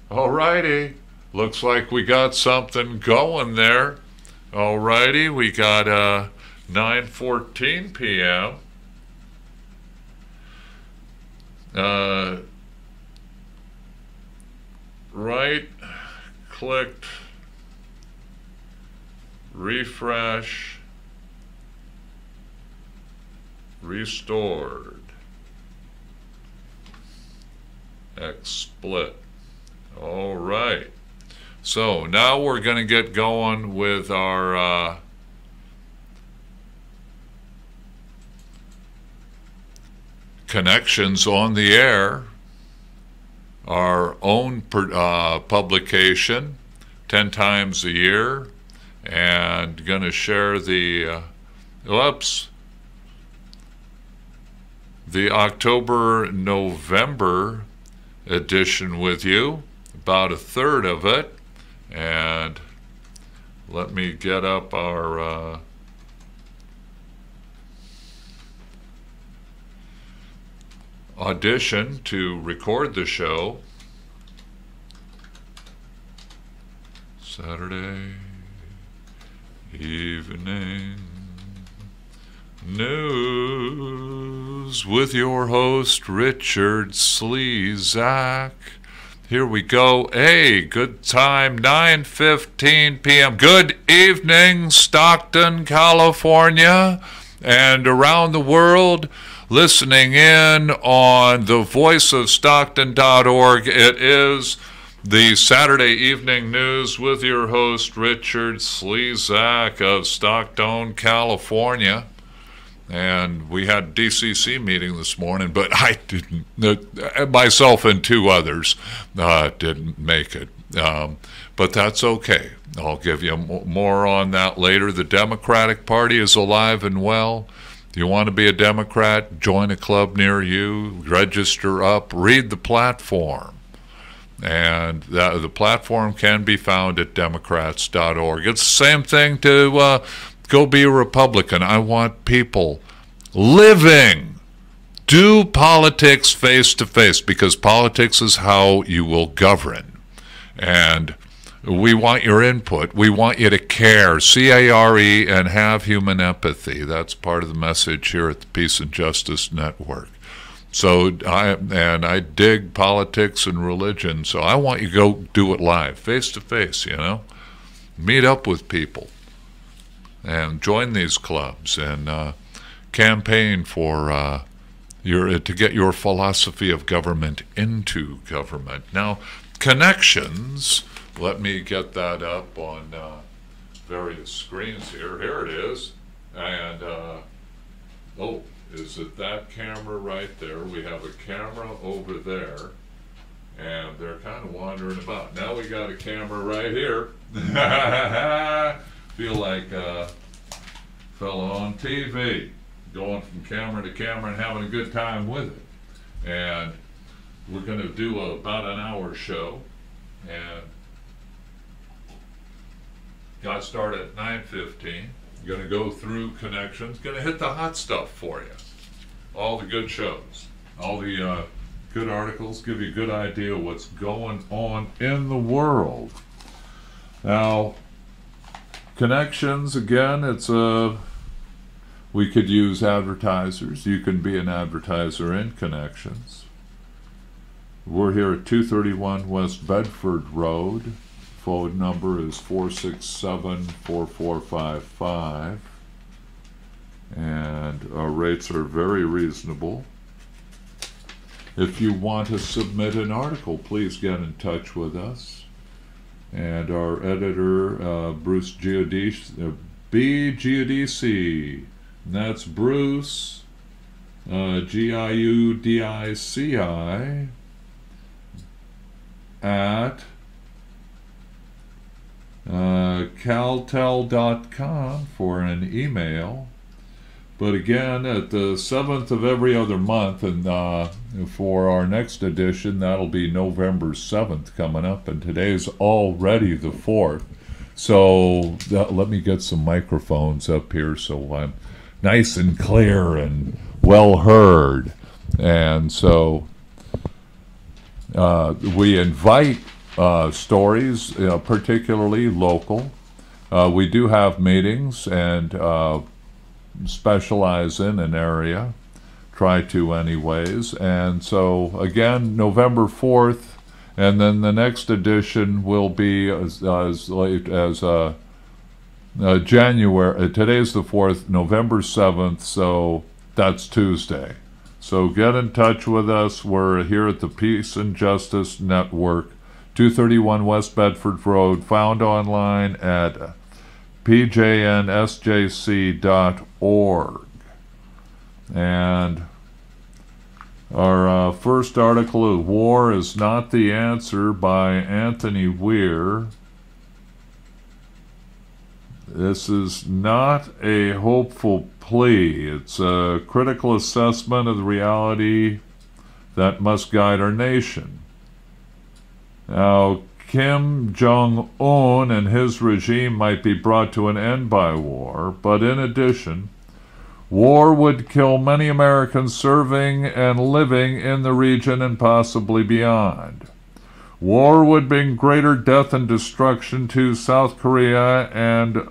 Alrighty. Looks like we got something going there. Alrighty, we got 9:14 p.m. Right clicked, refresh, restored, XSplit. All right. So now we're going to get going with our connections on the air, our own publication 10 times a year, and going to share the October-November edition with you, about a third of it. And let me get up our audition to record the show. Saturday evening news with your host Richard Slezak. Here we go. Hey, good time, 9:15 p.m. Good evening, Stockton, California, and around the world, listening in on the voiceofstockton.org. It is the Saturday evening news with your host, Richard Slezak of Stockton, California. And we had a DCC meeting this morning, but I didn't, myself and two others didn't make it. But that's okay. I'll give you more on that later. The Democratic Party is alive and well. If you want to be a Democrat, join a club near you, register up, read the platform. And the platform can be found at Democrats.org. It's the same thing to go be a Republican. I want people living. Do politics face to face, because politics is how you will govern. And we want your input. We want you to care, C-A-R-E, and have human empathy. That's part of the message here at the Peace and Justice Network. So I dig politics and religion, so I want you to go do it live, face to face, you know. Meet up with people and join these clubs and campaign for to get your philosophy of government into government. Now, connections, let me get that up on various screens here. Here it is. And, oh, is it that camera right there? We have a camera over there, and they're kind of wandering about. Now we got a camera right here. Feel like a fellow on TV, going from camera to camera and having a good time with it. And we're going to do about an hour show, and got started at 9:15. Going to go through connections, going to hit the hot stuff for you. All the good shows, all the good articles, give you a good idea of what's going on in the world. Now, connections, again, we could use advertisers. You can be an advertiser in connections. We're here at 231 West Bedford Road. Phone number is 467-4455. And our rates are very reasonable. If you want to submit an article, please get in touch with us. And our editor, Bruce Giudici, B-Giudici, and that's Bruce, Giudici, at caltel.com for an email. But again, at the 7th of every other month, and for our next edition, that'll be November 7th coming up, and today's already the 4th. So let me get some microphones up here so I'm nice and clear and well heard. And so we invite stories, particularly local. We do have meetings and specialize in an area, try to anyways. And so again, November 4th, and then the next edition will be as late as January. Today's the 4th, November 7th, so that's Tuesday. So get in touch with us. We're here at the Peace and Justice Network, 231 West Bedford Road, found online at pjnsjc.org. And our first article is War is Not the Answer by Anthony Weir. This is not a hopeful plea. It's a critical assessment of the reality that must guide our nation. Now, Kim Jong-un and his regime might be brought to an end by war, but in addition, war would kill many Americans serving and living in the region and possibly beyond. War would bring greater death and destruction to South Korea and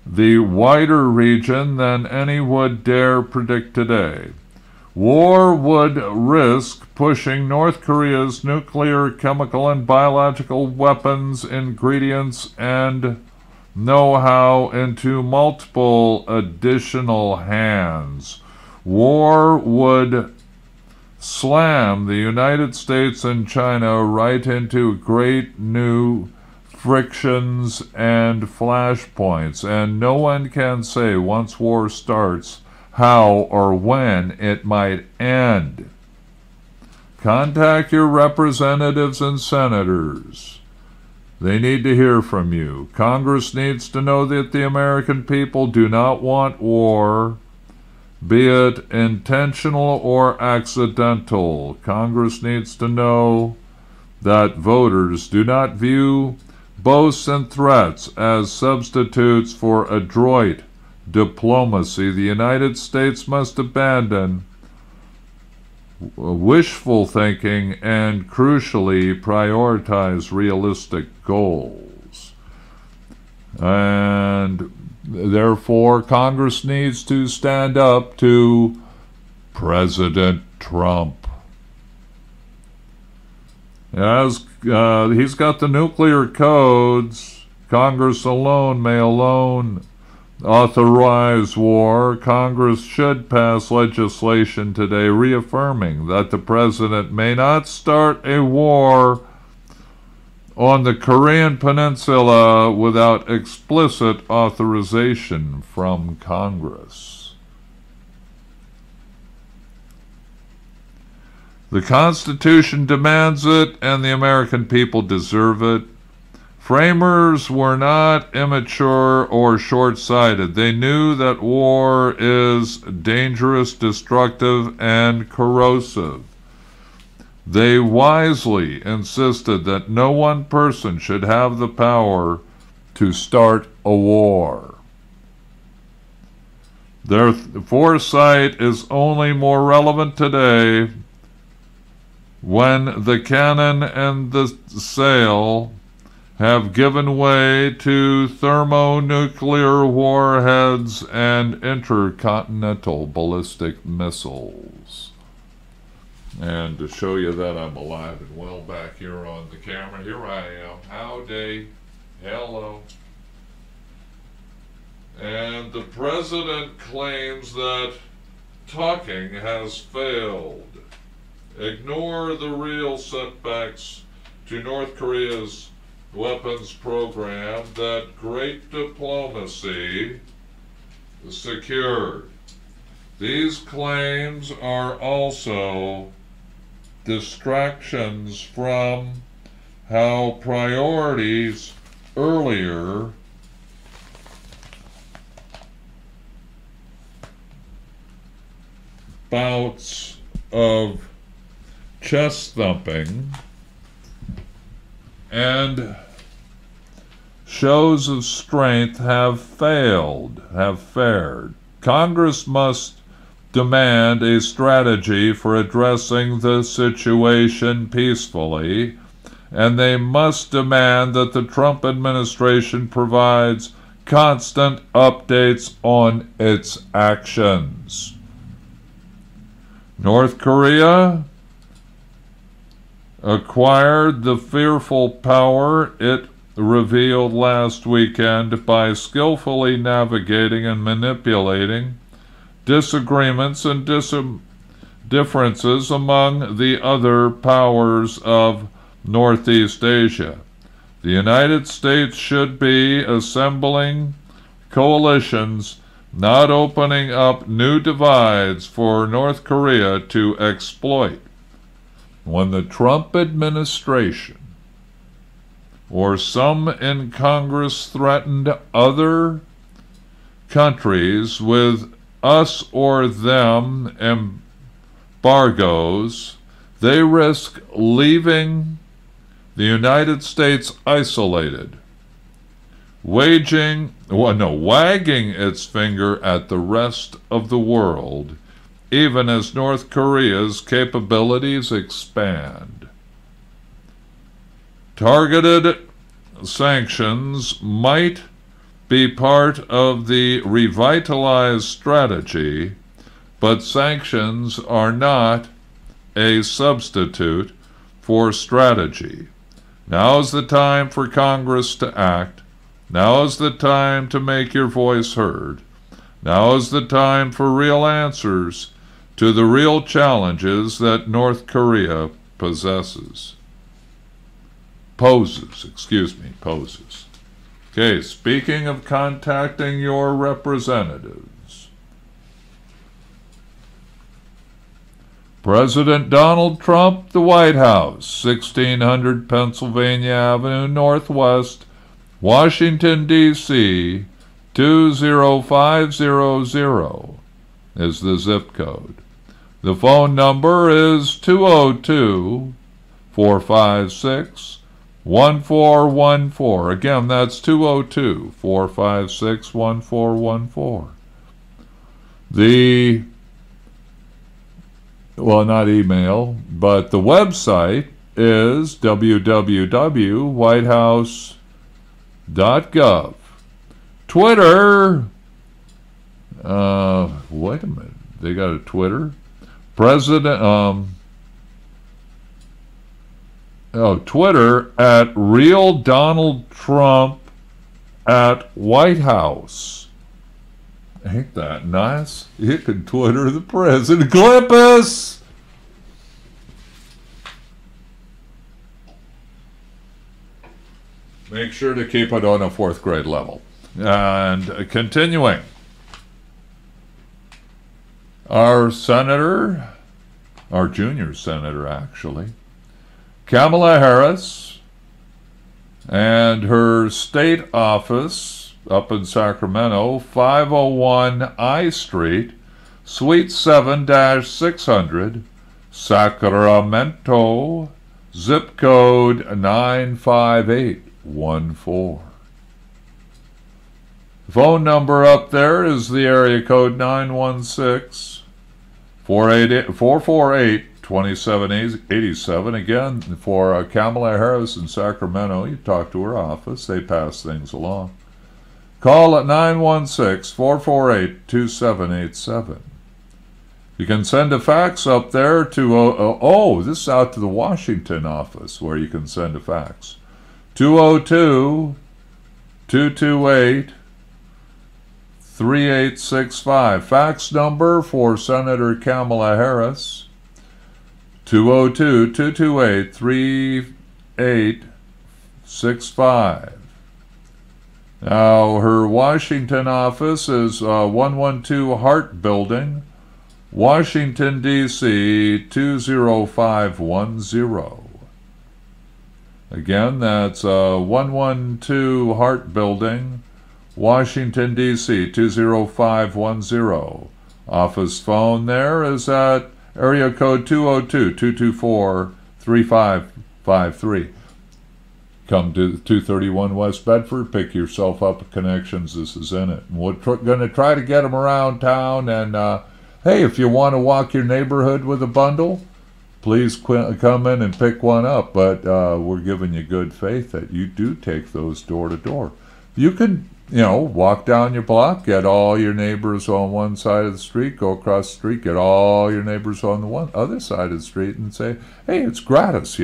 the wider region than any would dare predict today. War would risk pushing North Korea's nuclear, chemical, and biological weapons, ingredients, and know-how into multiple additional hands. War would slam the United States and China right into great new frictions and flashpoints, and no one can say once war starts how or when it might end. Contact your representatives and senators. They need to hear from you. Congress needs to know that the American people do not want war, be it intentional or accidental. Congress needs to know that voters do not view boasts and threats as substitutes for adroit diplomacy. The United States must abandon wishful thinking and, crucially, prioritize realistic goals. And therefore, Congress needs to stand up to President Trump. As he's got the nuclear codes, Congress alone may authorize war. Congress should pass legislation today reaffirming that the president may not start a war on the Korean Peninsula without explicit authorization from Congress. The Constitution demands it, and the American people deserve it. Framers were not immature or short-sighted. They knew that war is dangerous, destructive, and corrosive. They wisely insisted that no one person should have the power to start a war. Their foresight is only more relevant today when the cannon and the sail have given way to thermonuclear warheads and intercontinental ballistic missiles. And to show you that I'm alive and well back here on the camera, here I am. Howdy. Hello. And the president claims that talking has failed. Ignore the real setbacks to North Korea's weapons program that great diplomacy secured. These claims are also distractions from how priorities earlier bouts of chest thumping and shows of strength have fared. Congress must demand a strategy for addressing the situation peacefully and they must demand that the Trump administration provides constant updates on its actions. North Korea acquired the fearful power it revealed last weekend by skillfully navigating and manipulating disagreements and differences among the other powers of Northeast Asia. The United States should be assembling coalitions, not opening up new divides for North Korea to exploit. When the Trump administration or some in Congress threatened other countries with us or them embargoes, they risk leaving the United States isolated, wagging its finger at the rest of the world, even as North Korea's capabilities expand. Targeted sanctions might be part of the revitalized strategy, but sanctions are not a substitute for strategy. Now is the time for Congress to act. Now is the time to make your voice heard. Now is the time for real answers to the real challenges that North Korea poses. Okay, speaking of contacting your representatives, President Donald Trump, the White House, 1600 Pennsylvania Avenue Northwest, Washington, D.C., 20500 is the zip code. The phone number is 202-456-1414. Again, that's 202-456-1414. Not email, but the website is www.whitehouse.gov. Twitter, wait a minute, they got a Twitter? Twitter at Real Donald Trump at White House. Ain't that nice? You can Twitter the president. Clip us! Make sure to keep it on a 4th grade level. And continuing. Our senator, our junior senator actually, Kamala Harris, and her state office up in Sacramento, 501 I Street, Suite 7-600, Sacramento, zip code 95814. Phone number up there is the area code 916-448-2787. Again, for Kamala Harris in Sacramento, you talk to her office. They pass things along. Call at 916-448-2787. You can send a fax up there to, this is out to the Washington office where you can send a fax. 202-228-3865. Fax number for Senator Kamala Harris, 202-228-3865. Now, her Washington office is 112 Hart Building, Washington, D.C., 20510. Again, that's 112 Hart Building, Washington, D.C., 20510. Office phone there is at area code 202-224-3553. Come to 231 West Bedford, pick yourself up at Connections. This is in it. And we're going to try to get them around town. And, hey, if you want to walk your neighborhood with a bundle, please come in and pick one up. But we're giving you good faith that you do take those door to door. You can, walk down your block, get all your neighbors on one side of the street, go across the street, get all your neighbors on the other side of the street, and say, hey, it's gratis,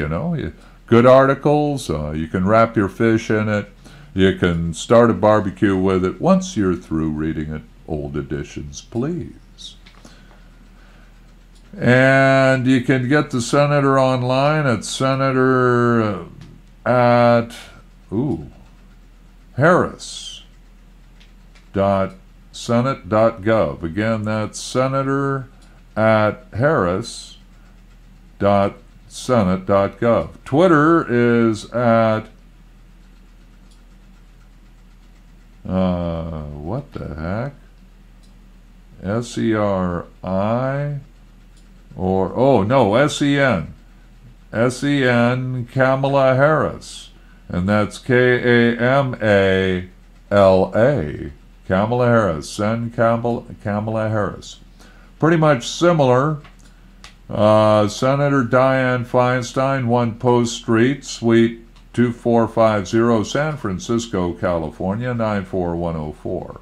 good articles, you can wrap your fish in it, you can start a barbecue with it once you're through reading it. Old editions, please. And you can get the Senator online at Senator at Harris.senate.gov. Again, that's Senator at Harris.senate.gov. Twitter is at what the heck? SERI SEN. SEN Kamala Harris. And that's KAMALA. Kamala Harris. Sen Kamala Harris. Pretty much similar. Senator Dianne Feinstein, 1 Post Street, Suite 2450, San Francisco, California, 94104.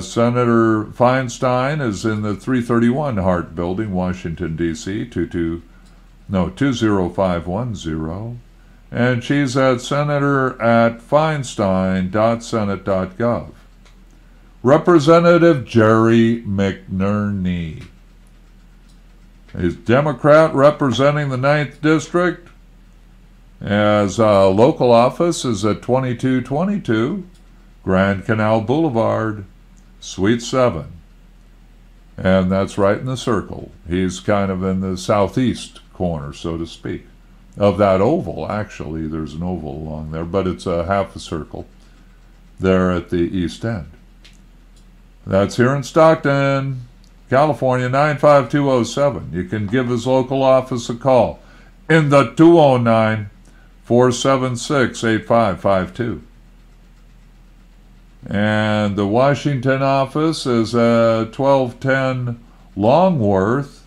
Senator Feinstein is in the 331 Hart Building, Washington, D.C., 20510. And she's at senator@feinstein.senate.gov. Representative Jerry McNerney. He's Democrat representing the 9th District. As local office is at 2222 Grand Canal Boulevard, Suite 7. And that's right in the circle. He's kind of in the southeast corner, so to speak, of that oval. Actually, there's an oval along there, but it's a half a circle there at the east end. That's here in Stockton, California, 95207. You can give his local office a call in the 209-476-8552. And the Washington office is at 1210 Longworth,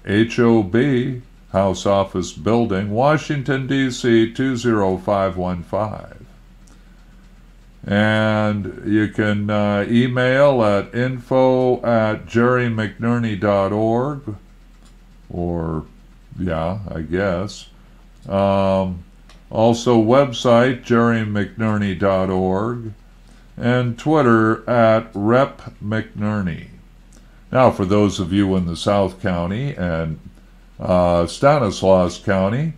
HOB, House Office Building, Washington, D.C., 20515. And you can email at info@jerrymcnerney.org, or, yeah, I guess. Also website, jerrymcnerney.org, and Twitter at Rep McNerney. Now, for those of you in the South County and Stanislaus County,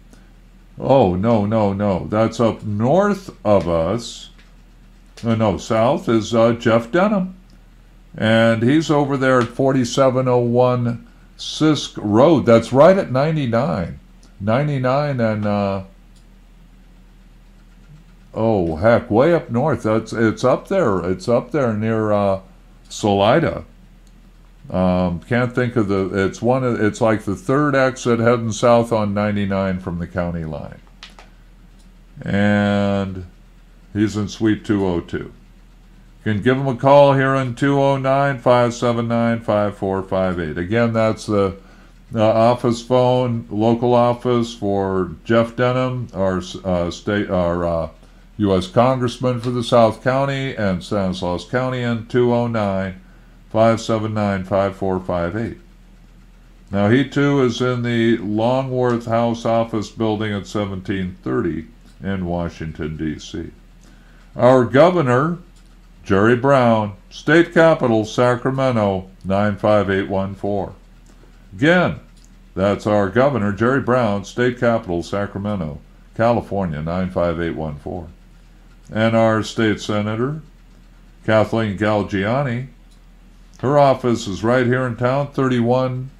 no, that's up north of us. South is Jeff Denham. And he's over there at 4701 Sisk Road. That's right at 99. 99 and, way up north. It's up there. It's up there near Salida. Can't think of it's like the third exit heading south on 99 from the county line. And he's in Suite 202. You can give him a call here in 209-579-5458. Again, that's the office phone, local office for Jeff Denham, our U.S. Congressman for the South County and Stanislaus County, in 209-579-5458. Now, he too is in the Longworth House Office Building at 1730 in Washington, D.C. Our governor, Jerry Brown, State Capitol, Sacramento, 95814. Again, that's our governor, Jerry Brown, State Capitol, Sacramento, California, 95814. And our state senator, Kathleen Galgiani, her office is right here in town, 31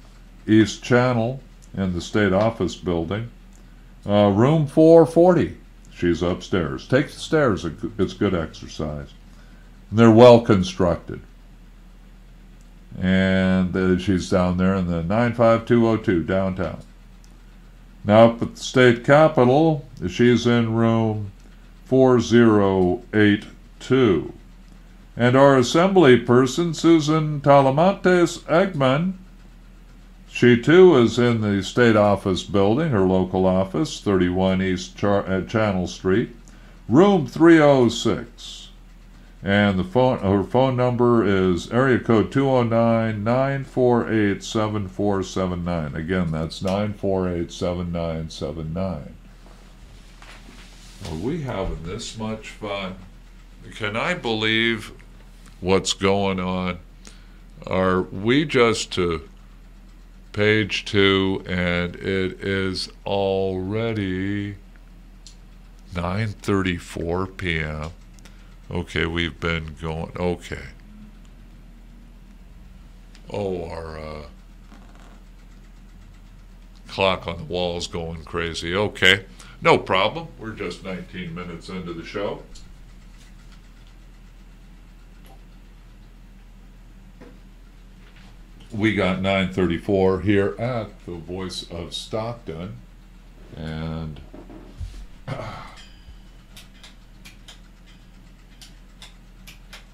East Channel in the state office building. Room 440. She's upstairs. Take the stairs. It's good exercise. And they're well constructed. And she's down there in the 95202 downtown. Now up at the state capitol, she's in room 4082. And our assembly person, Susan Talamantes Eggman, She too is in the state office building, her local office, 31 East Channel Street, room 306. And her phone number is area code 209-948-7479. Again, that's 948-7979. Are we having this much fun? Can I believe what's going on? Are we just to page 2 and it is already 9:34 p.m. Okay, we've been going, okay. Oh, our clock on the wall is going crazy. Okay, no problem. We're just 19 minutes into the show. We got 9:34 here at the Voice of Stockton, and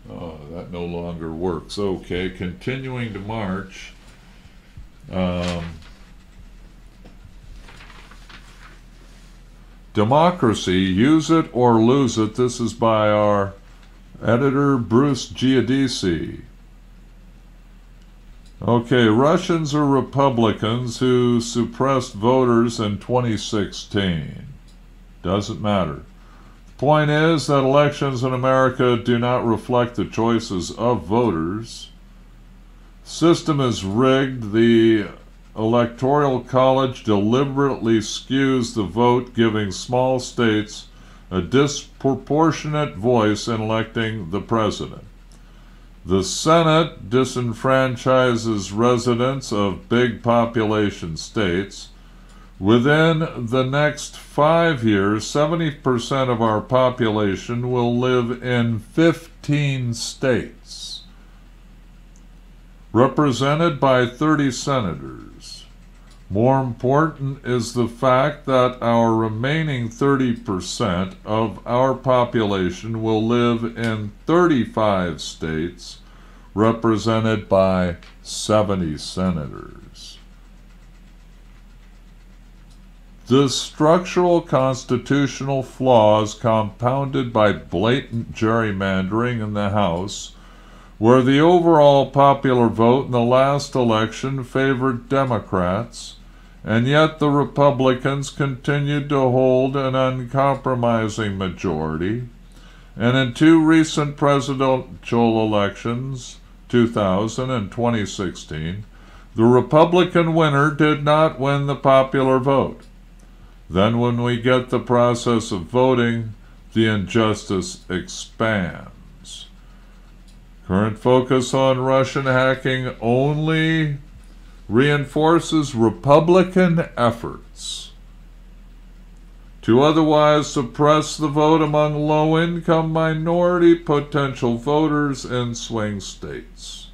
oh, that no longer works. Okay, continuing to march. Democracy, use it or lose it. This is by our editor, Bruce Giudice. Okay, Russians are Republicans who suppressed voters in 2016. Doesn't matter. The point is that elections in America do not reflect the choices of voters. System is rigged. The Electoral College deliberately skews the vote, giving small states a disproportionate voice in electing the president. The Senate disenfranchises residents of big population states. Within the next 5 years, 70% of our population will live in 15 states, represented by 30 senators. More important is the fact that our remaining 30% of our population will live in 35 states, represented by 70 senators. The structural constitutional flaws compounded by blatant gerrymandering in the House, where the overall popular vote in the last election favored Democrats, and yet the Republicans continued to hold an uncompromising majority, and in 2 recent presidential elections, 2000 and 2016, the Republican winner did not win the popular vote. Then when we get the process of voting, the injustice expands. Current focus on Russian hacking only reinforces Republican efforts to otherwise suppress the vote among low-income minority potential voters in swing states.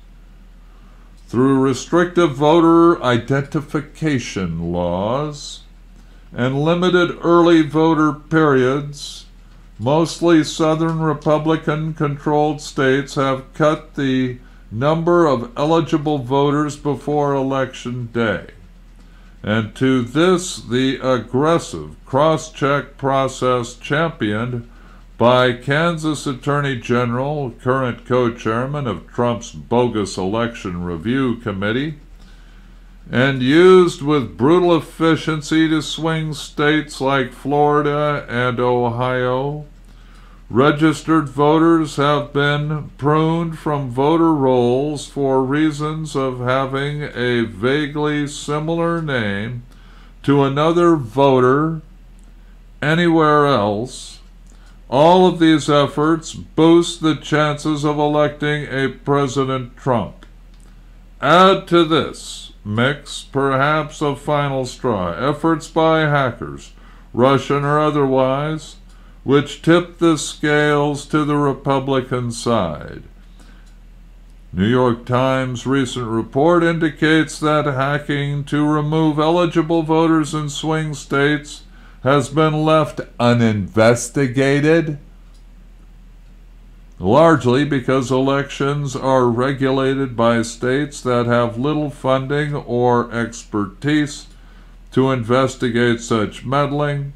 Through restrictive voter identification laws and limited early voter periods, mostly Southern Republican-controlled states have cut the number of eligible voters before Election Day. And to this, the aggressive cross-check process championed by Kansas Attorney General, current co-chairman of Trump's bogus election review committee, and used with brutal efficiency to swing states like Florida and Ohio. Registered voters have been pruned from voter rolls for reasons of having a vaguely similar name to another voter anywhere else. All of these efforts boost the chances of electing a President Trump. Add to this mix, perhaps a final straw, efforts by hackers, Russian or otherwise, which tip the scales to the Republican side. New York Times recent report indicates that hacking to remove eligible voters in swing states has been left uninvestigated. largely because elections are regulated by states that have little funding or expertise to investigate such meddling.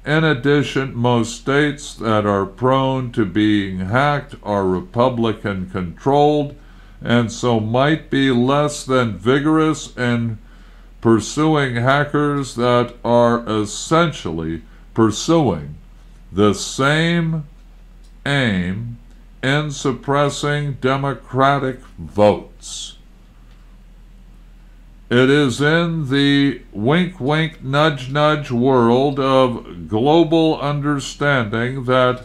In addition, most states that are prone to being hacked are Republican-controlled, and so might be less than vigorous in pursuing hackers that are essentially pursuing the same aim in suppressing Democratic votes. It is in the wink-wink, nudge-nudge world of global understanding that,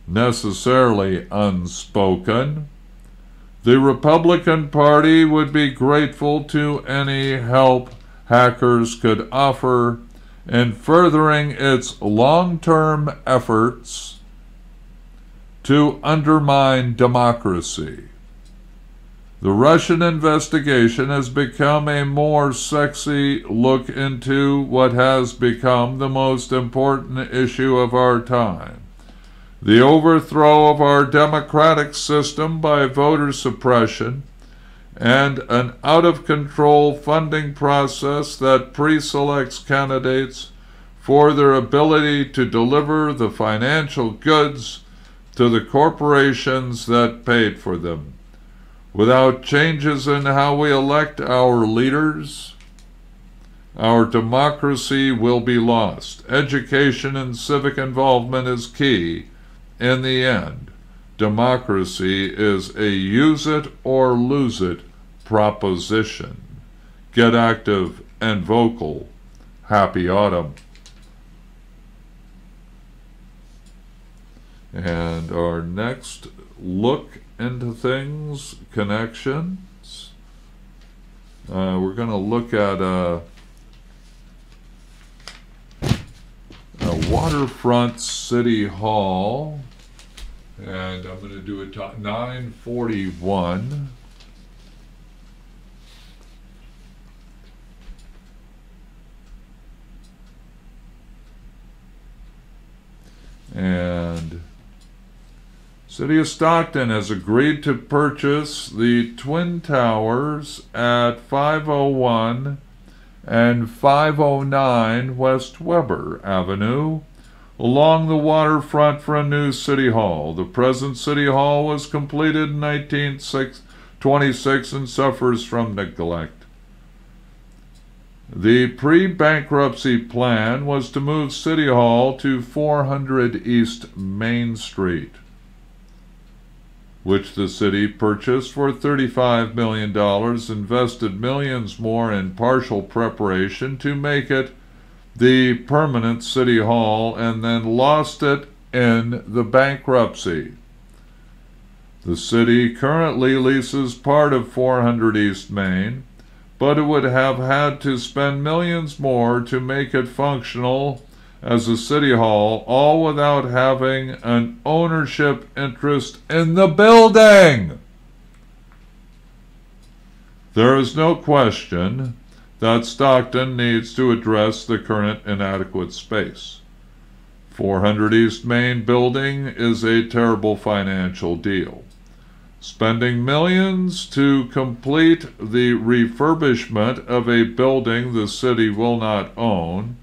necessarily unspoken, the Republican Party would be grateful to any help hackers could offer in furthering its long-term efforts to undermine democracy. The Russian investigation has become a more sexy look into what has become the most important issue of our time: the overthrow of our democratic system by voter suppression and an out-of-control funding process that pre-selects candidates for their ability to deliver the financial goods to the corporations that paid for them. Without changes in how we elect our leaders, our democracy will be lost. Education and civic involvement is key. In the end, democracy is a use it or lose it proposition. Get active and vocal. Happy autumn. And our next look into things, connections. We're going to look at a waterfront city hall, and I'm going to do it at 941. And City of Stockton has agreed to purchase the Twin Towers at 501 and 509 West Weber Avenue along the waterfront for a new city hall. The present city hall was completed in 1926 and suffers from neglect. The pre-bankruptcy plan was to move City Hall to 400 East Main Street, which the city purchased for $35 million, invested millions more in partial preparation to make it the permanent City Hall, and then lost it in the bankruptcy. The city currently leases part of 400 East Main, but it would have had to spend millions more to make it functional as a city hall, all without having an ownership interest in the building. There is no question that Stockton needs to address the current inadequate space. 400 East Main building is a terrible financial deal. Spending millions to complete the refurbishment of a building the city will not own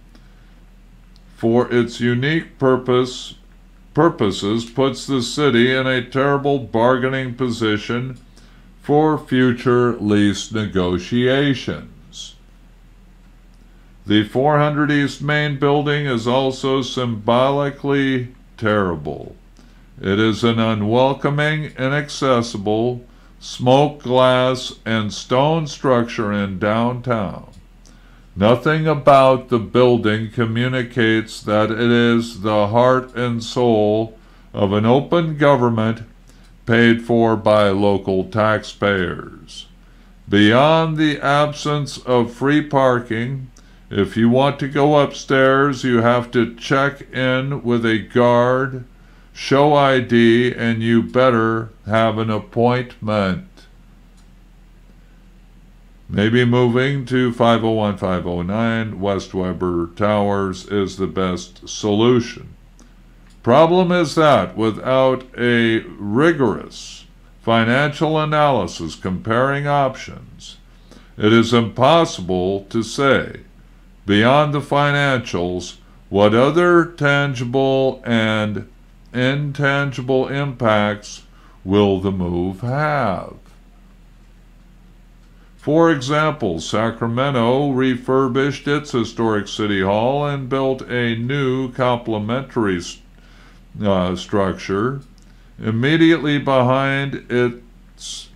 for its unique purposes puts the city in a terrible bargaining position for future lease negotiations. The 400 East Main building is also symbolically terrible. It is an unwelcoming, inaccessible, smoke glass, and stone structure in downtown. Nothing about the building communicates that it is the heart and soul of an open government paid for by local taxpayers. Beyond the absence of free parking, if you want to go upstairs, you have to check in with a guard, show ID, and you better have an appointment. Maybe moving to 501, 509 West Weber Towers is the best solution. Problem is that without a rigorous financial analysis comparing options, it is impossible to say, beyond the financials, what other tangible and intangible impacts will the move have. For example, Sacramento refurbished its historic city hall and built a new complementary structure immediately behind its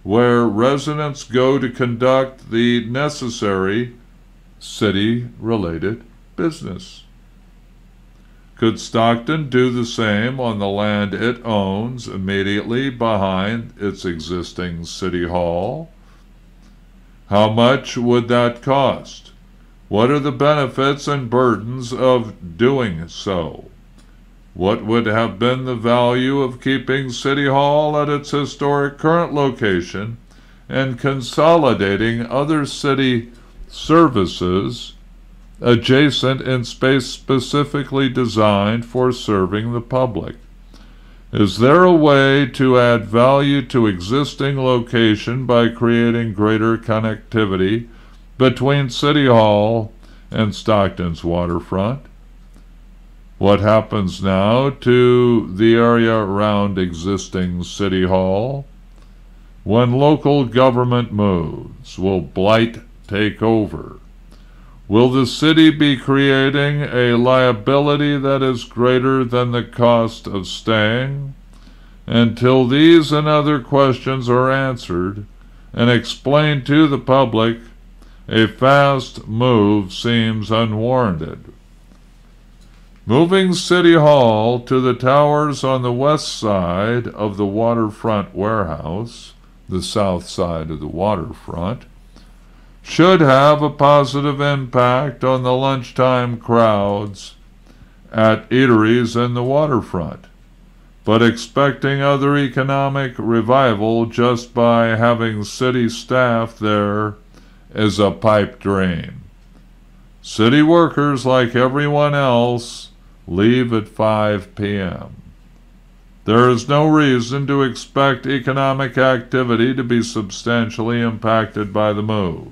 where residents go to conduct the necessary city-related business. Could Stockton do the same on the land it owns immediately behind its existing city hall? How much would that cost? What are the benefits and burdens of doing so? What would have been the value of keeping City Hall at its historic current location and consolidating other city services adjacent in space specifically designed for serving the public? Is there a way to add value to existing location by creating greater connectivity between City Hall and Stockton's waterfront? What happens now to the area around existing City Hall? When local government moves, will blight take over? Will the city be creating a liability that is greater than the cost of staying? Until these and other questions are answered and explained to the public, a fast move seems unwarranted. Moving City Hall to the towers on the west side of the waterfront warehouse, the south side of the waterfront, should have a positive impact on the lunchtime crowds at eateries in the waterfront, but expecting other economic revival just by having city staff there is a pipe dream. City workers, like everyone else, leave at 5 p.m. There is no reason to expect economic activity to be substantially impacted by the move.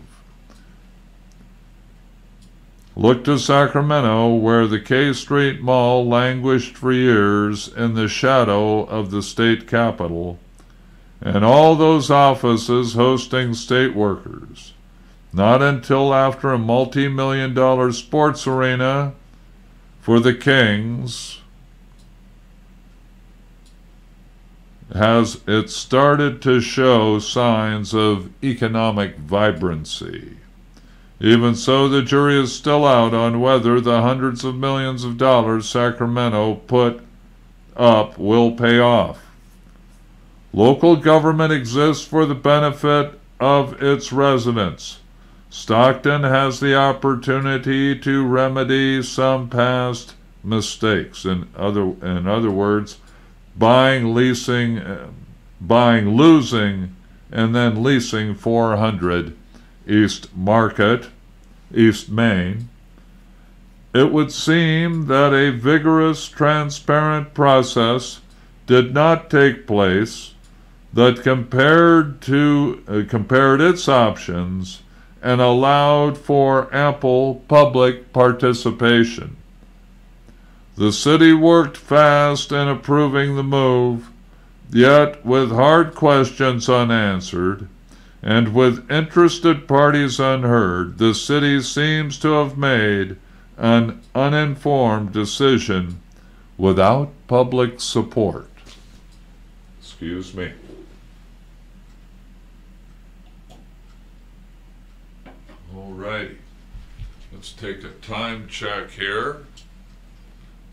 Look to Sacramento, where the K Street Mall languished for years in the shadow of the state capitol, and all those offices hosting state workers. Not until after a multi-million-dollar sports arena for the Kings has it started to show signs of economic vibrancy. Even so, the jury is still out on whether the hundreds of millions of dollars Sacramento put up will pay off. Local government exists for the benefit of its residents. Stockton has the opportunity to remedy some past mistakes. In other words, buying, losing, and then leasing 400 East Market, East Main. It would seem that a vigorous, transparent process did not take place that compared its options and allowed for ample public participation. The city worked fast in approving the move, yet with hard questions unanswered, and with interested parties unheard, the city seems to have made an uninformed decision without public support. Excuse me. Alrighty. Let's take a time check here.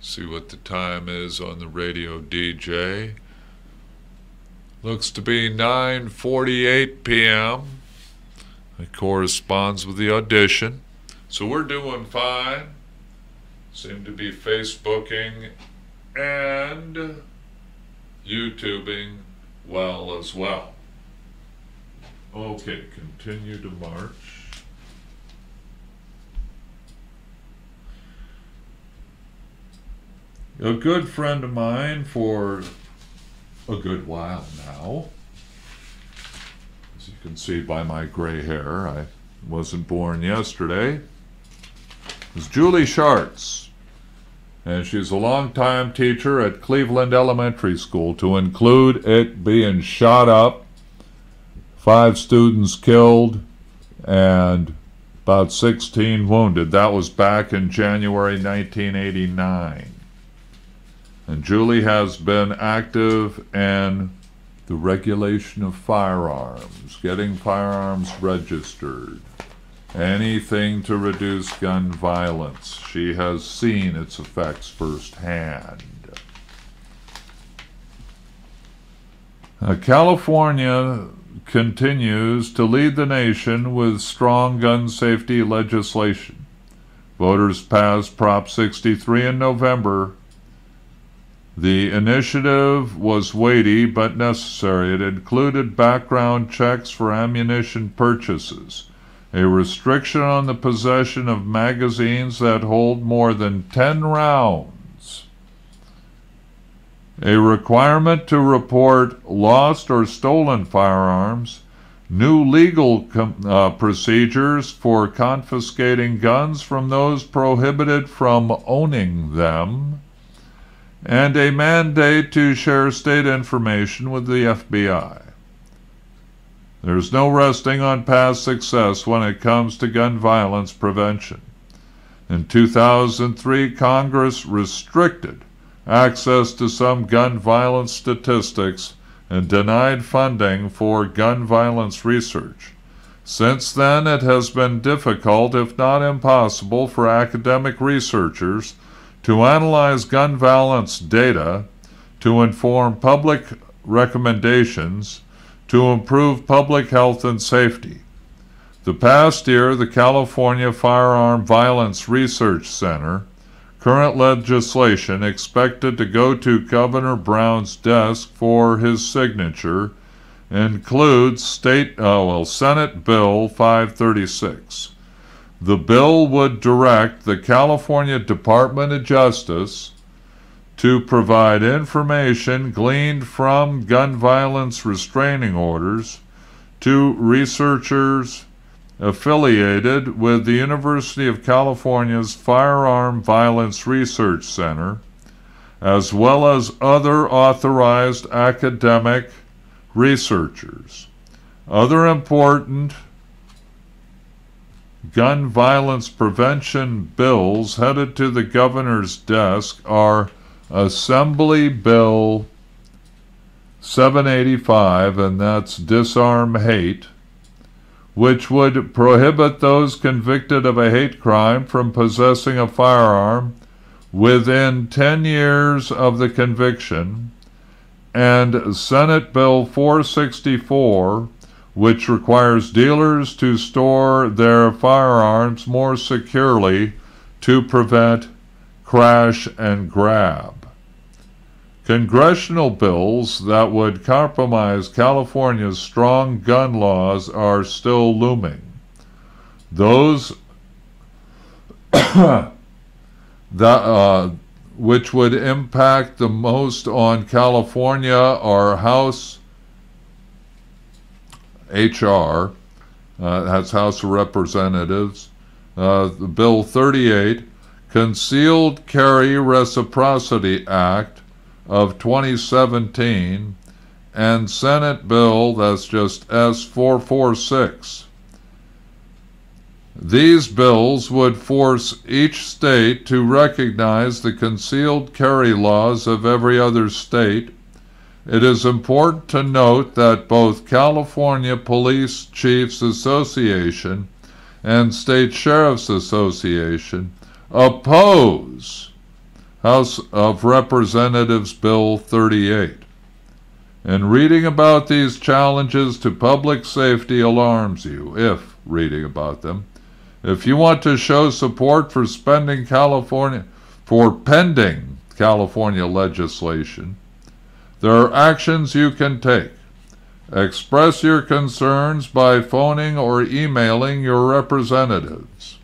See what the time is on the radio DJ. Looks to be 9:48 p.m. It corresponds with the audition. So we're doing fine. Seem to be Facebooking and YouTubing well as well. Okay, continue to march. A good friend of mine for a good while now. As you can see by my gray hair, I wasn't born yesterday. Is Julie Schartz. And she's a longtime teacher at Cleveland Elementary School, to include it being shot up, 5 students killed, and about 16 wounded. That was back in January 1989. And Julie has been active in the regulation of firearms, getting firearms registered, anything to reduce gun violence. She has seen its effects firsthand. California continues to lead the nation with strong gun safety legislation. Voters passed Prop 63 in November. The initiative was weighty but necessary. It included background checks for ammunition purchases, a restriction on the possession of magazines that hold more than 10 rounds, a requirement to report lost or stolen firearms, new legal procedures for confiscating guns from those prohibited from owning them, and a mandate to share state information with the FBI. There's no resting on past success when it comes to gun violence prevention. In 2003, Congress restricted access to some gun violence statistics and denied funding for gun violence research. Since then, it has been difficult, if not impossible, for academic researchers to analyze gun violence data, to inform public recommendations, to improve public health and safety. The past year, the California Firearm Violence Research Center, current legislation expected to go to Governor Brown's desk for his signature, includes Senate Bill 536. The bill would direct the California Department of Justice to provide information gleaned from gun violence restraining orders to researchers affiliated with the University of California's Firearm Violence Research Center, as well as other authorized academic researchers. Other important gun violence prevention bills headed to the governor's desk are Assembly Bill 785, and that's Disarm Hate, which would prohibit those convicted of a hate crime from possessing a firearm within 10 years of the conviction, and Senate Bill 464, which requires dealers to store their firearms more securely to prevent crash and grab. Congressional bills that would compromise California's strong gun laws are still looming. Those which would impact the most on California are House HR, that's House of Representatives, Bill 38, Concealed Carry Reciprocity Act of 2017, and Senate Bill, that's just S446. These bills would force each state to recognize the concealed carry laws of every other state. It is important to note that both California Police Chiefs Association and State Sheriffs Association oppose House of Representatives Bill 38. And reading about these challenges to public safety alarms you, if reading about them. If you want to show support for pending California legislation, there are actions you can take. Express your concerns by phoning or emailing your representatives.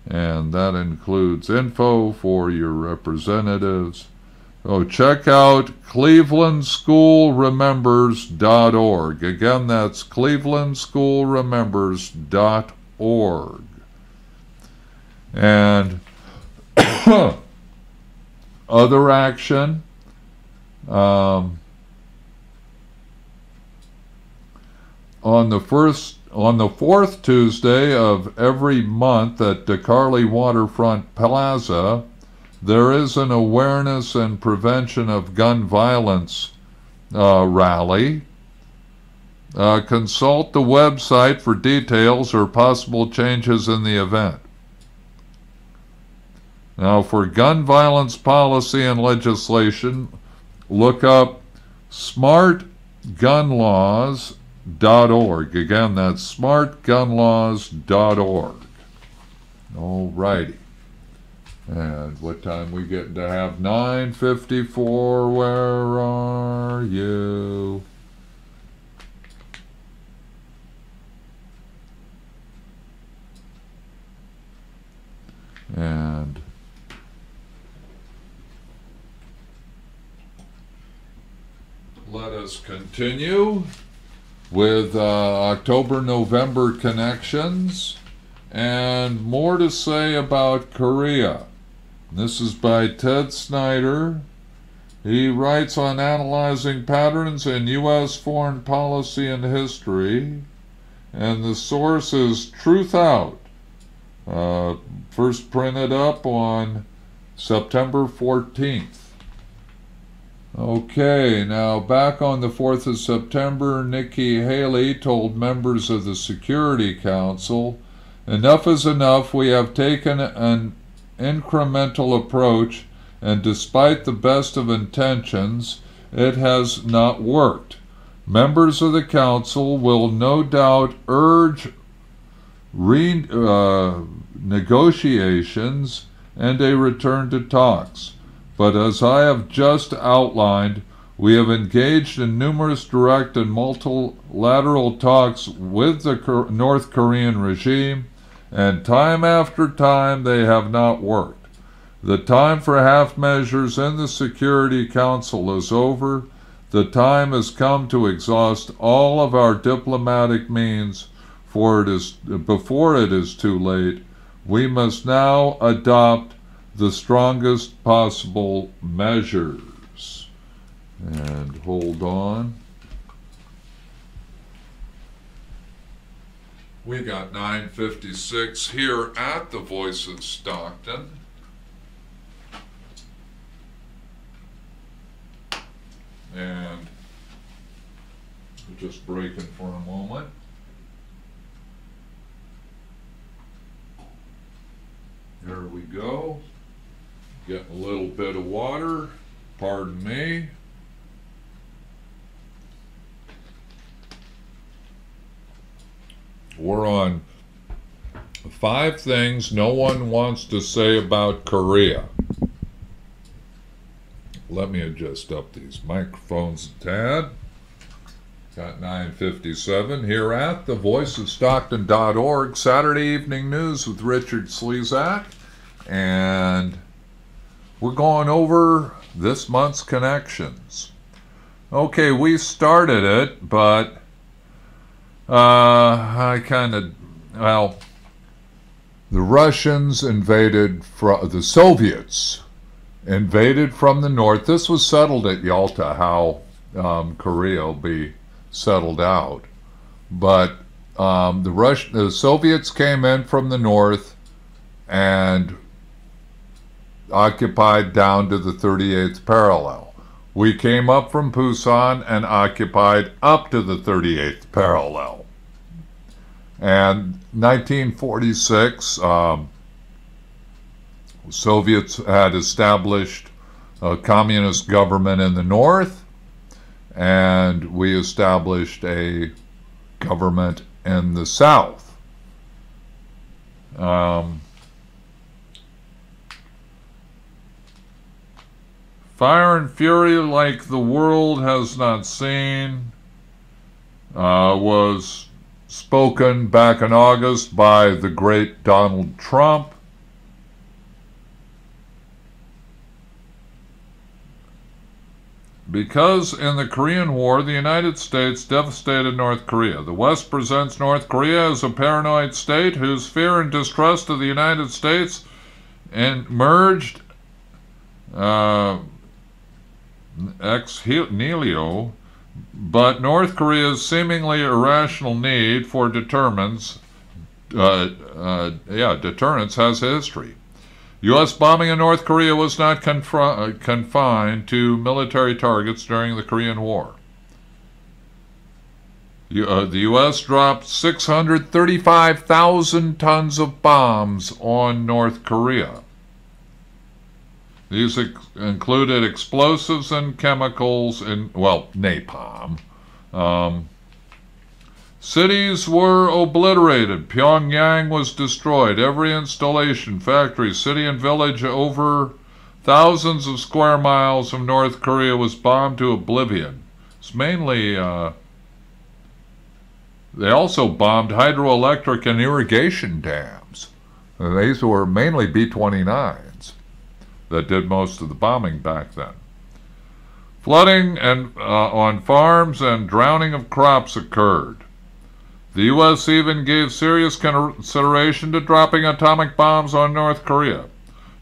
and that includes info for your representatives. Oh, check out clevelandschoolremembers.org. Again, that's clevelandschoolremembers.org. And other action, on the fourth Tuesday of every month at DeCarly Waterfront Plaza, there is an awareness and prevention of gun violence rally. Consult the website for details or possible changes in the event. Now, for gun violence policy and legislation, look up smartgunlaws.org. Again, that's smartgunlaws.org. All righty. And what time we getting to have? 9:54. Where are you? And let us continue with October-November connections and more to say about Korea. This is by Ted Snyder. He writes on analyzing patterns in U.S. foreign policy and history, and the source is Truth Out. First printed up on September 14th. Okay, now back on the 4th of September, Nikki Haley told members of the Security Council, "Enough is enough. We have taken an incremental approach, and despite the best of intentions, it has not worked. Members of the Council will no doubt urge negotiations and a return to talks. But as I have just outlined, we have engaged in numerous direct and multilateral talks with the North Korean regime, and time after time they have not worked. The time for half measures in the Security Council is over. The time has come to exhaust all of our diplomatic means before it is too late. We must now adopt the strongest possible measures." And hold on. We got 9:56 here at the Voice of Stockton. And we're just breaking for a moment. There we go. Getting a little bit of water. Pardon me. We're on 5 things no one wants to say about Korea. Let me adjust up these microphones a tad. Got 9:57 here at the voiceofstockton.org, Saturday Evening News with Richard Slezak. And we're going over this month's connections. Okay, we started it, but the Russians invaded, the Soviets invaded from the north. This was settled at Yalta, how Korea will be settled out. But the Soviets came in from the north and occupied down to the 38th parallel. We came up from Pusan and occupied up to the 38th parallel. And 1946, Soviets had established a communist government in the north, and we established a government in the south. Fire and fury like the world has not seen was spoken back in August by the great Donald Trump. Because in the Korean War, the United States devastated North Korea. The West presents North Korea as a paranoid state whose fear and distrust of the United States merged ex nihilo, but North Korea's seemingly irrational need for deterrence has a history. U.S. bombing in North Korea was not confined to military targets during the Korean War. The U.S. dropped 635,000 tons of bombs on North Korea. These included explosives and chemicals and, well, napalm. Cities were obliterated. Pyongyang was destroyed. Every installation, factory, city, and village over thousands of square miles of North Korea was bombed to oblivion. It's mainly, they also bombed hydroelectric and irrigation dams. These were mainly B-29s that did most of the bombing back then. Flooding on farms and drowning of crops occurred. The U.S. even gave serious consideration to dropping atomic bombs on North Korea.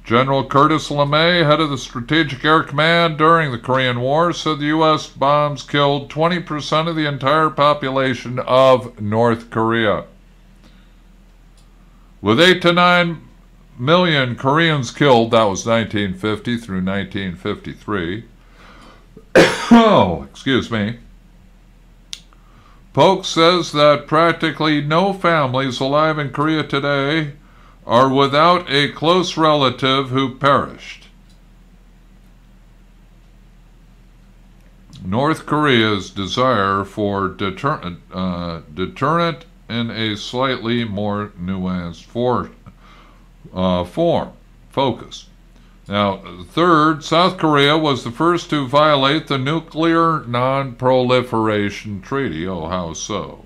General Curtis LeMay, head of the Strategic Air Command during the Korean War, said the U.S. bombs killed 20% of the entire population of North Korea. With 8 to 9 million Koreans killed, that was 1950 through 1953. Oh, excuse me. Polk says that practically no families alive in Korea today are without a close relative who perished. North Korea's desire for deterrent in a slightly more nuanced focus. Now, third, South Korea was the first to violate the Nuclear Non-Proliferation Treaty. Oh, how so?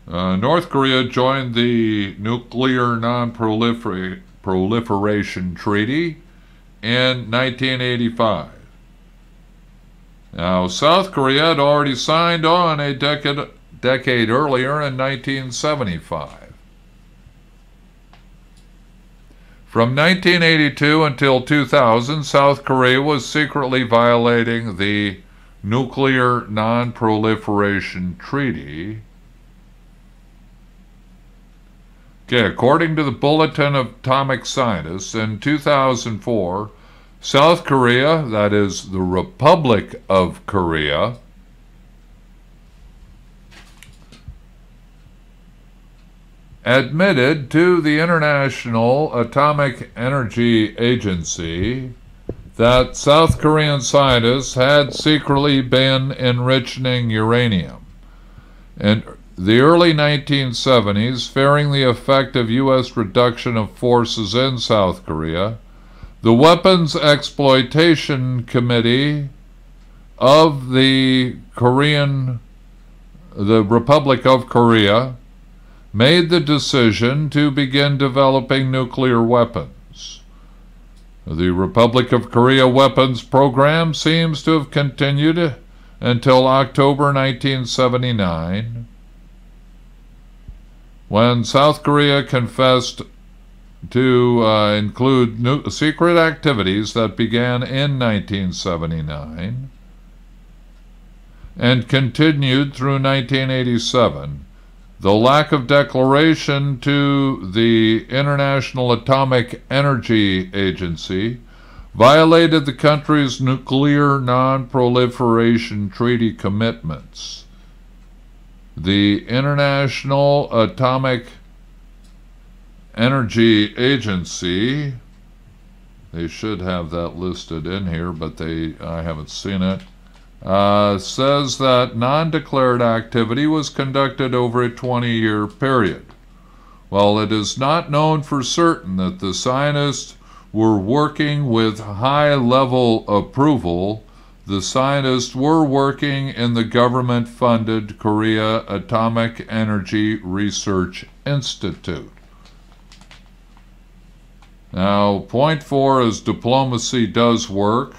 North Korea joined the Nuclear Non-Proliferation Treaty in 1985. Now, South Korea had already signed on a decade earlier in 1975. From 1982 until 2000, South Korea was secretly violating the Nuclear Non-Proliferation Treaty. Okay, according to the Bulletin of Atomic Scientists, in 2004, South Korea, that is the Republic of Korea, admitted to the International Atomic Energy Agency that South Korean scientists had secretly been enriching uranium. In the early 1970s, fearing the effect of U.S. reduction of forces in South Korea, the Weapons Exploitation Committee of the Republic of Korea made the decision to begin developing nuclear weapons. The Republic of Korea weapons program seems to have continued until October 1979, when South Korea confessed to include secret activities that began in 1979 and continued through 1987. The lack of declaration to the International Atomic Energy Agency violated the country's Nuclear Non-Proliferation Treaty commitments. The International Atomic Energy Agency, they should have that listed in here, but I haven't seen it, says that non-declared activity was conducted over a 20-year period. While it is not known for certain that the scientists were working with high-level approval, the scientists were working in the government-funded Korea Atomic Energy Research Institute. Now, point 4 is diplomacy does work.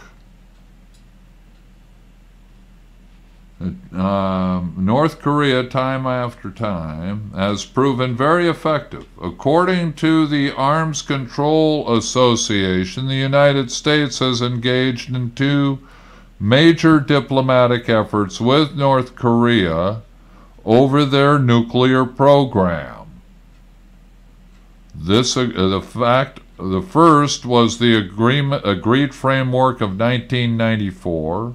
North Korea, time after time, has proven very effective. According to the Arms Control Association, the United States has engaged in 2 major diplomatic efforts with North Korea over their nuclear program. The first was the agreed framework of 1994.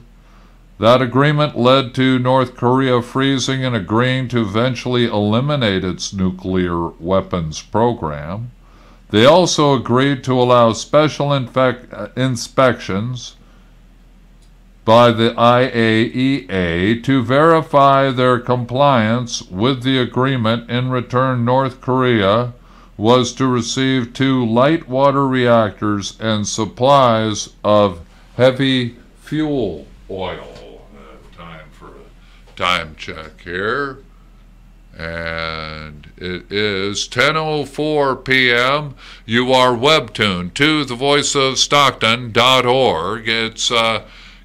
That agreement led to North Korea freezing and agreeing to eventually eliminate its nuclear weapons program. They also agreed to allow special inspections by the IAEA to verify their compliance with the agreement. In return, North Korea was to receive 2 light water reactors and supplies of heavy fuel oil. Time for a time check here. And it is 10:04 p.m. You are webtuned to thevoiceofstockton.org. It's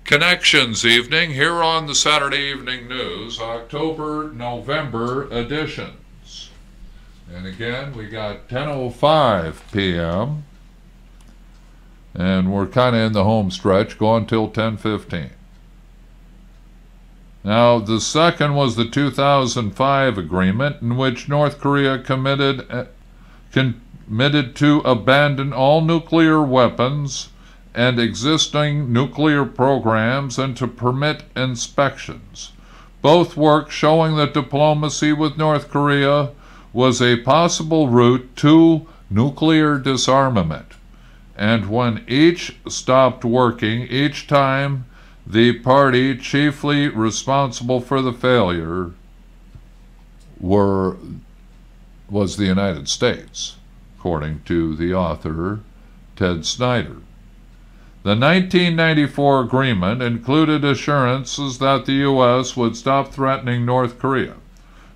Connections Evening here on the Saturday Evening News, October-November editions. And again, we got 10:05 p.m. And we're kind of in the home stretch, going till 10:15. Now, the second was the 2005 agreement, in which North Korea committed to abandon all nuclear weapons and existing nuclear programs and to permit inspections. Both work showing that diplomacy with North Korea was a possible route to nuclear disarmament. And when each stopped working, each time the party chiefly responsible for the failure was the United States, according to the author Ted Snyder. The 1994 agreement included assurances that the U.S. would stop threatening North Korea.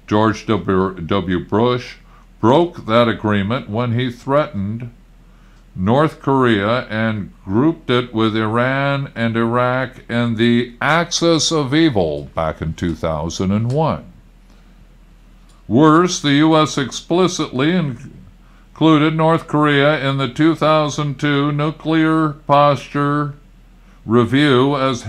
George W. Bush broke that agreement when he threatened North Korea and grouped it with Iran and Iraq and the axis of evil back in 2001. Worse, the U.S. explicitly included North Korea in the 2002 Nuclear Posture Review as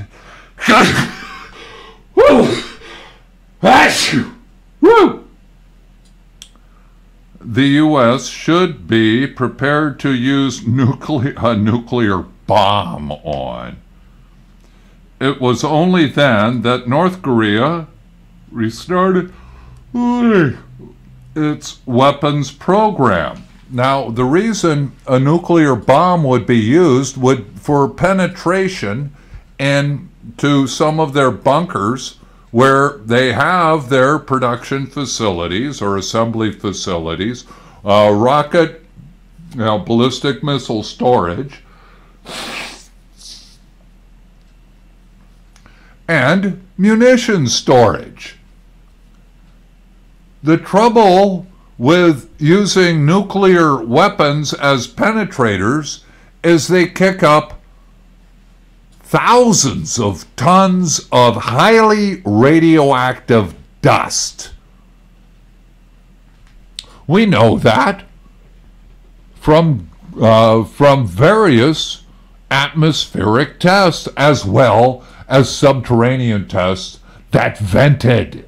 the U.S. should be prepared to use a nuclear bomb on. It was only then that North Korea restarted its weapons program. Now, the reason a nuclear bomb would be used for penetration into some of their bunkers where they have their production facilities or assembly facilities, rocket, ballistic missile storage, and munition storage. The trouble with using nuclear weapons as penetrators is they kick up thousands of tons of highly radioactive dust. We know that from various atmospheric tests as well as subterranean tests that vented.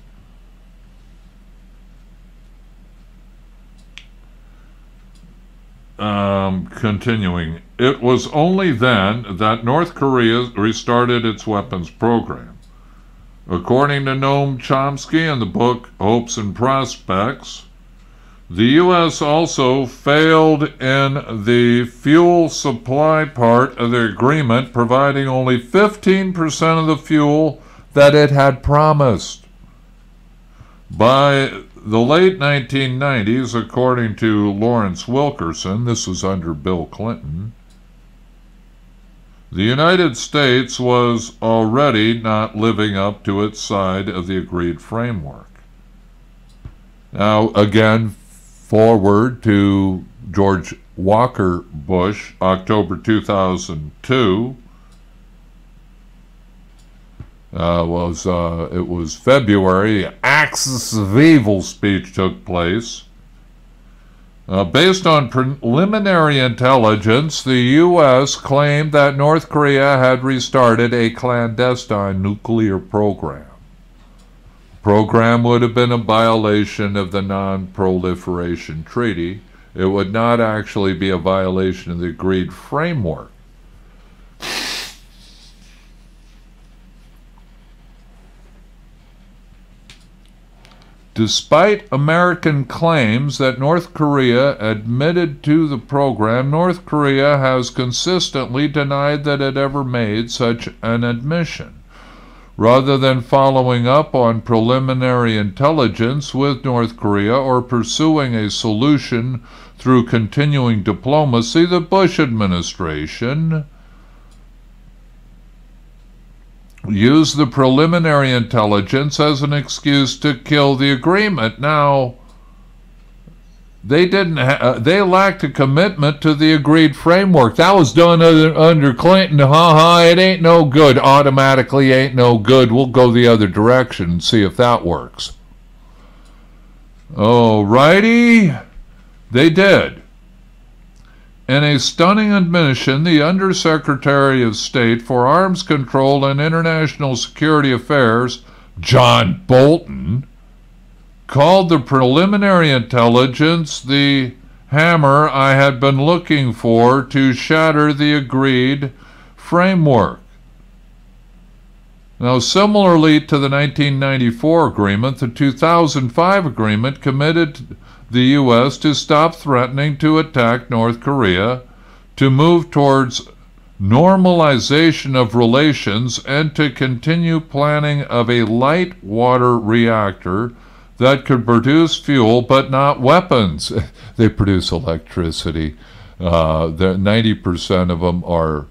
Continuing, it was only then that North Korea restarted its weapons program. According to Noam Chomsky in the book Hopes and Prospects, the U.S. also failed in the fuel supply part of the agreement, providing only 15% of the fuel that it had promised. By the late 1990s, according to Lawrence Wilkerson, this was under Bill Clinton, the United States was already not living up to its side of the agreed framework. Now, again, forward to George Walker Bush, October 2002. It was February. The Axis of Evil speech took place. Based on preliminary intelligence, the U.S. claimed that North Korea had restarted a clandestine nuclear program. The program would have been a violation of the Non-Proliferation Treaty. It would not actually be a violation of the agreed framework. Despite American claims that North Korea admitted to the program, North Korea has consistently denied that it ever made such an admission. Rather than following up on preliminary intelligence with North Korea or pursuing a solution through continuing diplomacy, the Bush administration used the preliminary intelligence as an excuse to kill the agreement. Now, they lacked a commitment to the agreed framework. That was done under Clinton. It ain't no good. Automatically ain't no good. We'll go the other direction and see if that works. Alrighty. They did. In a stunning admission, the Undersecretary of State for Arms Control and International Security Affairs, John Bolton, called the preliminary intelligence the hammer I had been looking for to shatter the agreed framework. Now, similarly to the 1994 agreement, the 2005 agreement committed the U.S. to stop threatening to attack North Korea, to move towards normalization of relations, and to continue planning of a light water reactor that could produce fuel but not weapons. They produce electricity. 90% of them are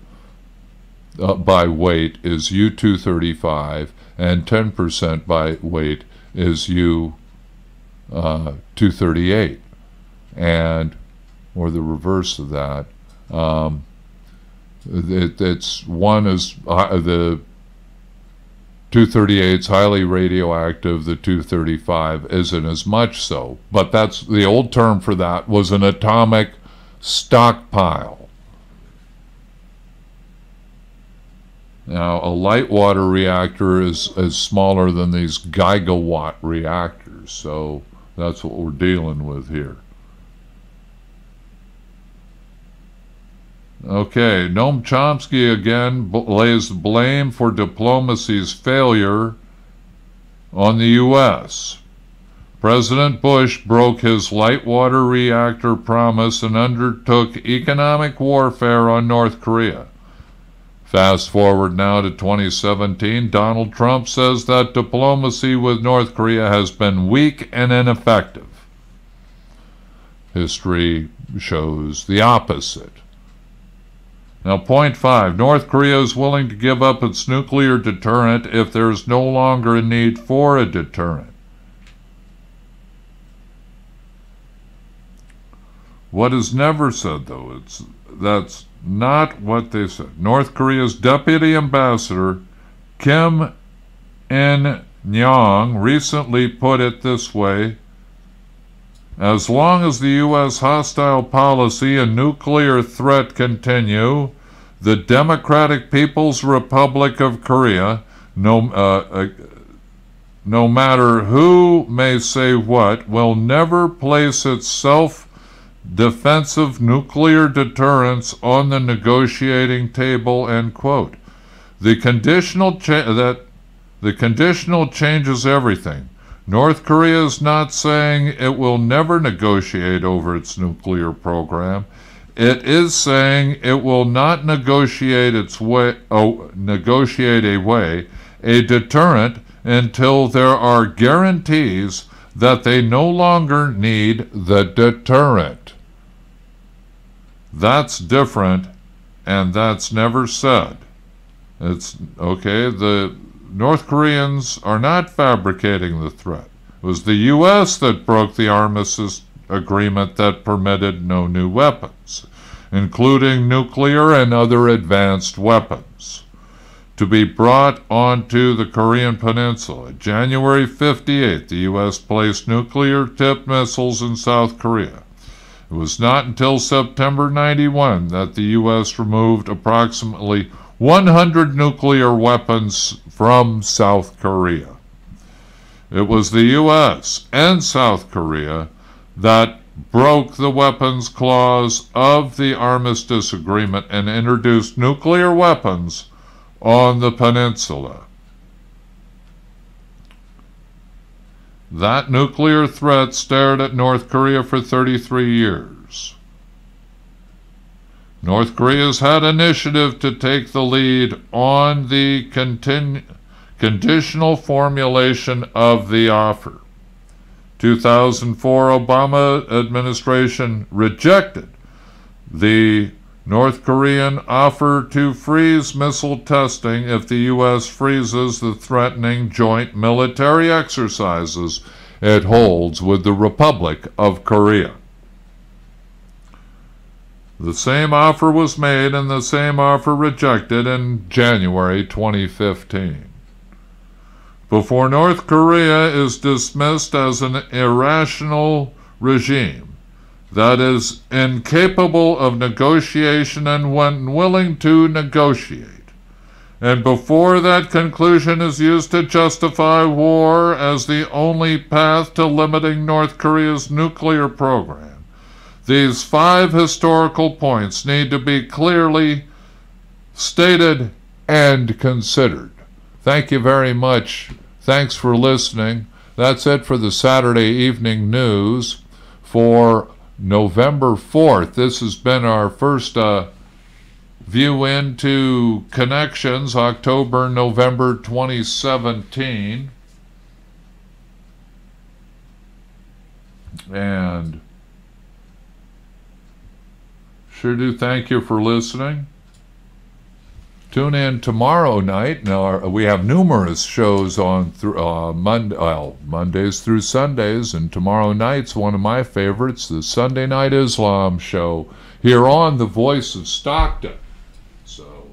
by weight is U-235, and 10% by weight is U-238, or the reverse of that. It's one is the 238 is highly radioactive. The 235 isn't as much so, but that's the old term for that was an atomic stockpile. Now, a light water reactor is smaller than these gigawatt reactors, so that's what we're dealing with here. Okay, Noam Chomsky again lays blame for diplomacy's failure on the U.S. President Bush broke his light water reactor promise and undertook economic warfare on North Korea. Fast forward now to 2017, Donald Trump says that diplomacy with North Korea has been weak and ineffective. History shows the opposite. Now, point 5, North Korea is willing to give up its nuclear deterrent if there is no longer a need for a deterrent. What is never said, though, that's not what they said. North Korea's deputy ambassador, Kim In-young, recently put it this way: as long as the U.S. hostile policy and nuclear threat continue, the Democratic People's Republic of Korea, no matter who may say what, will never place its self-defensive nuclear deterrence on the negotiating table, end quote. The conditional changes everything. North Korea is not saying it will never negotiate over its nuclear program. It is saying it will not negotiate a deterrent until there are guarantees that they no longer need the deterrent. That's different, and that's never said. It's okay, the North Koreans are not fabricating the threat. It was the U.S. that broke the armistice agreement that permitted no new weapons, including nuclear and other advanced weapons. to be brought onto the Korean Peninsula. January 58, the U.S. placed nuclear-tipped missiles in South Korea. It was not until September 91 that the U.S. removed approximately 100 nuclear weapons from South Korea. It was the U.S. and South Korea that broke the weapons clause of the Armistice Agreement and introduced nuclear weapons on the peninsula. That nuclear threat stared at North Korea for 33 years. North Korea's had initiative to take the lead on the conditional formulation of the offer. 2004 Obama administration rejected the North Korean offer to freeze missile testing if the U.S. freezes the threatening joint military exercises it holds with the Republic of Korea. The same offer was made and the same offer rejected in January 2015. Before North Korea is dismissed as an irrational regime that is incapable of negotiation and unwilling to negotiate, and before that conclusion is used to justify war as the only path to limiting North Korea's nuclear program, these 5 historical points need to be clearly stated and considered. Thank you very much. Thanks for listening. That's it for the Saturday evening news for November 4th. This has been our first view into connections, October, November 2017. And sure do thank you for listening. Tune in tomorrow night. Now, we have numerous shows on Mondays through Sundays, and tomorrow night's one of my favorites, the Sunday Night Islam show, here on The Voice of Stockton. So,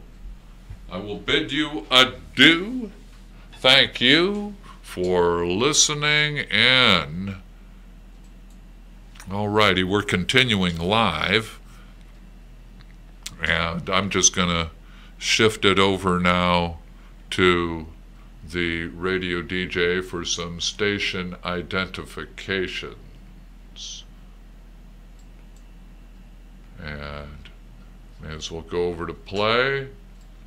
I will bid you adieu. Thank you for listening in. Alrighty, we're continuing live, and I'm just going to shift it over now to the radio DJ for some station identifications. And may as well go over to play.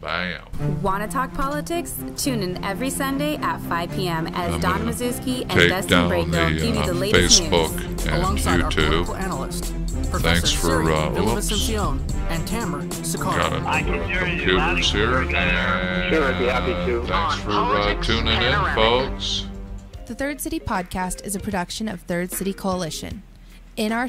Bam. Want to talk politics? Tune in every Sunday at 5 p.m. as Don Mazuski and Dustin Brakebill give you the latest Facebook news. And alongside YouTube. Our analyst, Thanks for and got a number of computers here, and sure, I'd be happy to. Thanks for tuning in, folks. The Third City Podcast is a production of Third City Coalition. In our